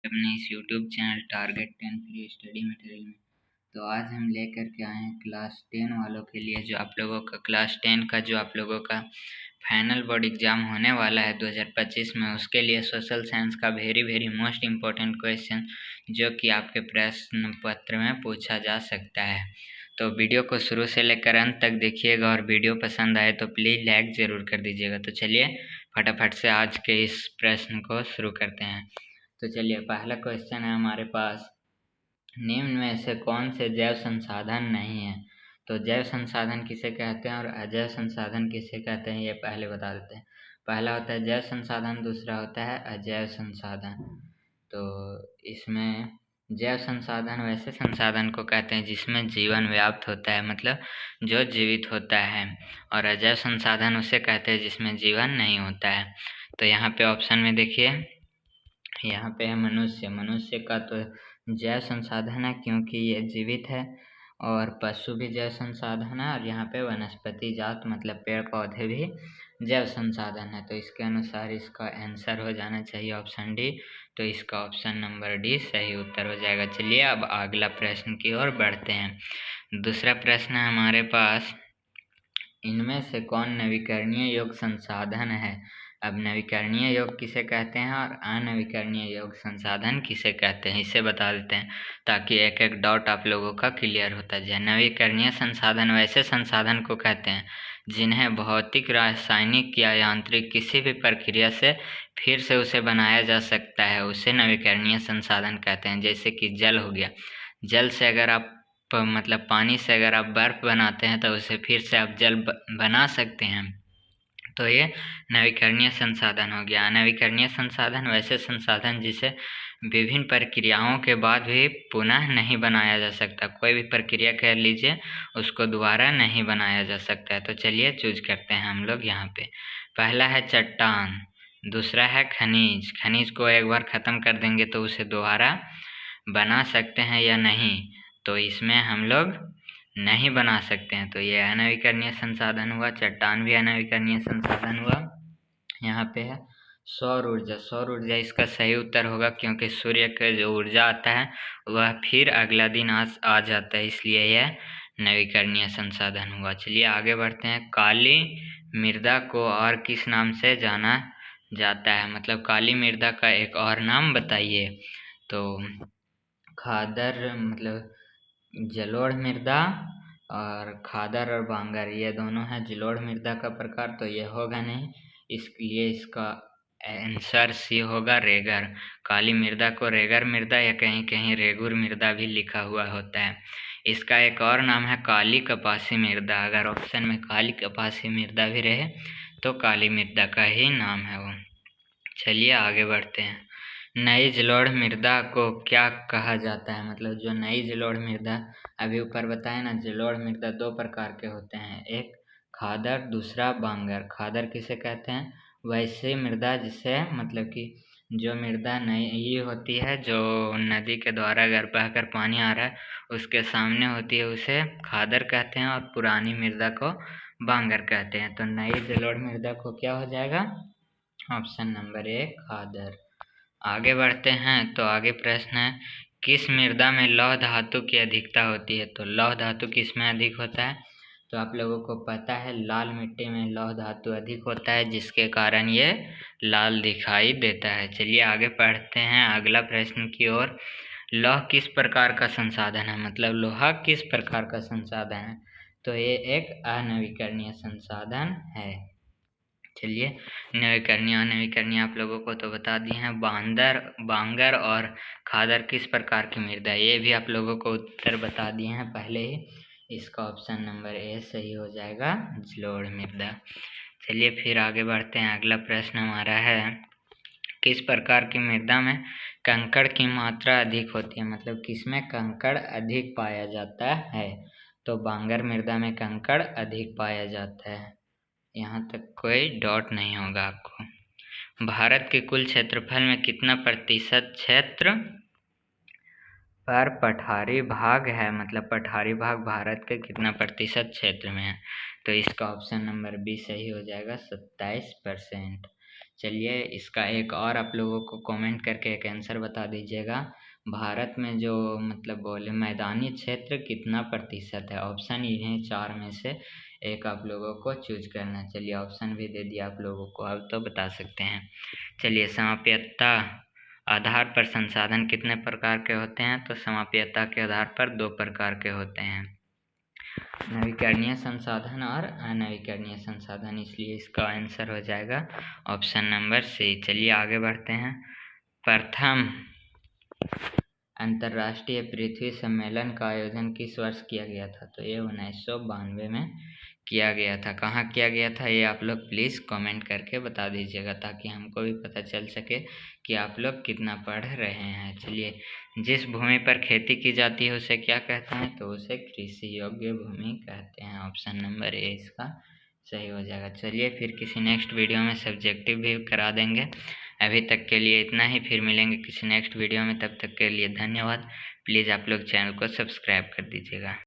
अपने इस YouTube channel target 10 free study material में। तो आज हम लेकर के आए हैं क्लास 10 वालों के लिए, जो आप लोगों का क्लास 10 का जो आप लोगों का फाइनल बोर्ड एग्ज़ाम होने वाला है 2025 में, उसके लिए सोशल साइंस का वेरी मोस्ट इम्पोर्टेंट क्वेश्चन जो कि आपके प्रश्न पत्र में पूछा जा सकता है। तो वीडियो को शुरू से लेकर अंत तक देखिएगा और वीडियो पसंद आए तो प्लीज़ लाइक ज़रूर कर दीजिएगा। तो चलिए फटाफट से आज के इस प्रश्न को शुरू करते हैं। तो चलिए पहला क्वेश्चन है हमारे पास, निम्न में से कौन से जैव संसाधन नहीं है। तो जैव संसाधन किसे कहते हैं और अजैव संसाधन किसे कहते हैं, ये पहले बता देते हैं। पहला होता है जैव संसाधन, दूसरा होता है अजैव संसाधन। तो इसमें जैव संसाधन वैसे संसाधन को कहते हैं जिसमें जीवन व्याप्त होता है, मतलब जो जीवित होता है, और अजैव संसाधन उसे कहते हैं जिसमें जीवन नहीं होता है। तो यहाँ पे ऑप्शन में देखिए, यहाँ पे है मनुष्य। मनुष्य का तो जैव संसाधन है क्योंकि ये जीवित है, और पशु भी जैव संसाधन है, और यहाँ पे वनस्पति जात मतलब पेड़ पौधे भी जैव संसाधन है। तो इसके अनुसार इसका आंसर हो जाना चाहिए ऑप्शन डी। तो इसका ऑप्शन नंबर डी सही उत्तर हो जाएगा। चलिए अब अगला प्रश्न की ओर बढ़ते हैं। दूसरा प्रश्न है हमारे पास, इनमें से कौन नवीकरणीय योग संसाधन है। अब नवीकरणीय योग किसे कहते हैं और अनवीकरणीय योग संसाधन किसे कहते हैं, इसे बता देते हैं ताकि एक एक डाउट आप लोगों का क्लियर होता जाए। नवीकरणीय संसाधन वैसे संसाधन को कहते हैं जिन्हें भौतिक, रासायनिक या यांत्रिक किसी भी प्रक्रिया से फिर से उसे बनाया जा सकता है, उसे नवीकरणीय संसाधन कहते हैं। जैसे कि जल हो गया, जल से अगर आप मतलब पानी से अगर आप बर्फ़ बनाते हैं तो उसे फिर से आप जल बना सकते हैं, तो ये नवीकरणीय संसाधन हो गया। अनवीकरणीय संसाधन वैसे संसाधन जिसे विभिन्न प्रक्रियाओं के बाद भी पुनः नहीं बनाया जा सकता। कोई भी प्रक्रिया कर लीजिए, उसको दोबारा नहीं बनाया जा सकता है। तो चलिए चूज करते हैं हम लोग यहाँ पे। पहला है चट्टान, दूसरा है खनिज। खनिज को एक बार ख़त्म कर देंगे तो उसे दोबारा बना सकते हैं या नहीं, तो इसमें हम लोग नहीं बना सकते हैं, तो ये अनवीकरणीय संसाधन हुआ। चट्टान भी अनवीकरणीय संसाधन हुआ। यहाँ पे है सौर ऊर्जा। सौर ऊर्जा इसका सही उत्तर होगा क्योंकि सूर्य का जो ऊर्जा आता है वह फिर अगला दिन आ जाता है, इसलिए यह नवीकरणीय संसाधन हुआ। चलिए आगे बढ़ते हैं। काली मृदा को और किस नाम से जाना जाता है, मतलब काली मृदा का एक और नाम बताइए। तो खादर मतलब जलोढ़ मृदा, और खादर और बांगर ये दोनों हैं जलोढ़ मृदा का प्रकार, तो ये होगा नहीं, इसलिए इसका आंसर सी होगा रेगर। काली मृदा को रेगर मृदा या कहीं कहीं रेगुर मृदा भी लिखा हुआ होता है। इसका एक और नाम है काली कपासी मृदा। अगर ऑप्शन में काली कपासी मृदा भी रहे तो काली मृदा का ही नाम है वो। चलिए आगे बढ़ते हैं। नई जलोढ़ मृदा को क्या कहा जाता है, मतलब जो नई जलोढ़ मृदा अभी ऊपर बताए ना, जलोढ़ मृदा दो प्रकार के होते हैं, एक खादर, दूसरा बांगर। खादर किसे कहते हैं, वैसी मृदा जिसे मतलब कि जो मृदा नई होती है, जो नदी के द्वारा अगर बहकर पानी आ रहा है उसके सामने होती है, उसे खादर कहते हैं, और पुरानी मृदा को बांगर कहते हैं। तो नई जलोढ़ मृदा को क्या हो जाएगा, ऑप्शन नंबर ए खादर। आगे बढ़ते हैं। तो आगे प्रश्न है, किस मृदा में लौह धातु की अधिकता होती है। तो लौह धातु किस में अधिक होता है, तो आप लोगों को पता है लाल मिट्टी में लौह धातु अधिक होता है, जिसके कारण ये लाल दिखाई देता है। चलिए आगे पढ़ते हैं अगला प्रश्न की ओर। लौह किस प्रकार का संसाधन है, मतलब लोहा किस प्रकार का संसाधन है, तो ये एक अनवीकरणीय संसाधन है। चलिए नवीकरणीय अनवीकरणीय आप लोगों को तो बता दिए हैं। बांगर और खादर किस प्रकार की मृदा, ये भी आप लोगों को उत्तर बता दिए हैं पहले ही। इसका ऑप्शन नंबर ए सही हो जाएगा, जलोढ़ मृदा। चलिए फिर आगे बढ़ते हैं। अगला प्रश्न हमारा है, किस प्रकार की मृदा में कंकड़ की मात्रा अधिक होती है, मतलब किसमें कंकड़ अधिक पाया जाता है। तो बांगर मृदा में कंकड़ अधिक पाया जाता है, यहाँ तक कोई डाउट नहीं होगा आपको। भारत के कुल क्षेत्रफल में कितना प्रतिशत क्षेत्र पर पठारी भाग है, मतलब पठारी भाग भारत के कितना प्रतिशत क्षेत्र में है, तो इसका ऑप्शन नंबर बी सही हो जाएगा, 27%। चलिए इसका एक और आप लोगों को कमेंट करके एक आंसर बता दीजिएगा। भारत में जो मतलब बोले मैदानी क्षेत्र कितना प्रतिशत है? ऑप्शन इन्हीं चार में से एक आप लोगों को चूज करना। चलिए ऑप्शन भी दे दिया आप लोगों को, अब तो बता सकते हैं। चलिए समाप्यता आधार पर संसाधन कितने प्रकार के होते हैं? तो समाप्यता के आधार पर 2 प्रकार के होते हैं, नवीकरणीय संसाधन और अनवीकरणीय संसाधन, इसलिए इसका आंसर हो जाएगा ऑप्शन नंबर सी। चलिए आगे बढ़ते हैं। प्रथम अंतर्राष्ट्रीय पृथ्वी सम्मेलन का आयोजन किस वर्ष किया गया था? तो ये 1992 में किया गया था। कहाँ किया गया था ये आप लोग प्लीज़ कमेंट करके बता दीजिएगा, ताकि हमको भी पता चल सके कि आप लोग कितना पढ़ रहे हैं। चलिए, जिस भूमि पर खेती की जाती है उसे क्या कहते हैं? तो उसे कृषि योग्य भूमि कहते हैं। ऑप्शन नंबर ए इसका सही हो जाएगा। चलिए फिर किसी नेक्स्ट वीडियो में सब्जेक्टिव भी करा देंगे। अभी तक के लिए इतना ही, फिर मिलेंगे किसी नेक्स्ट वीडियो में। तब तक के लिए धन्यवाद। प्लीज़ आप लोग चैनल को सब्सक्राइब कर दीजिएगा।